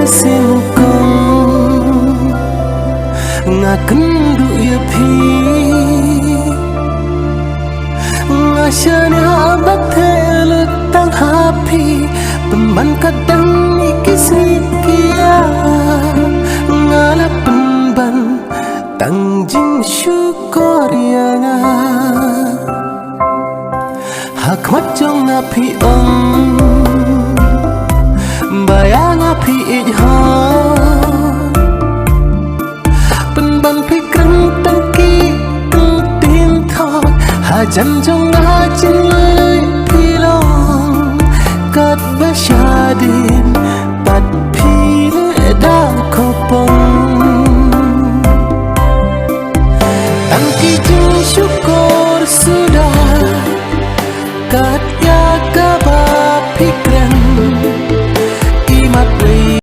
kesimukong ngakendu ya pi ngasyanya abad teletang hapi pemban kadang ikis-ikia ngalap pemban tangjing syukur yang hak macong api bayang api ijhan penban pikirang tangki tin thok hajan jong ngajin lay pilong kat basyadin pat pile da kopong tangki jing syukur sudah kat ya gaba pikirang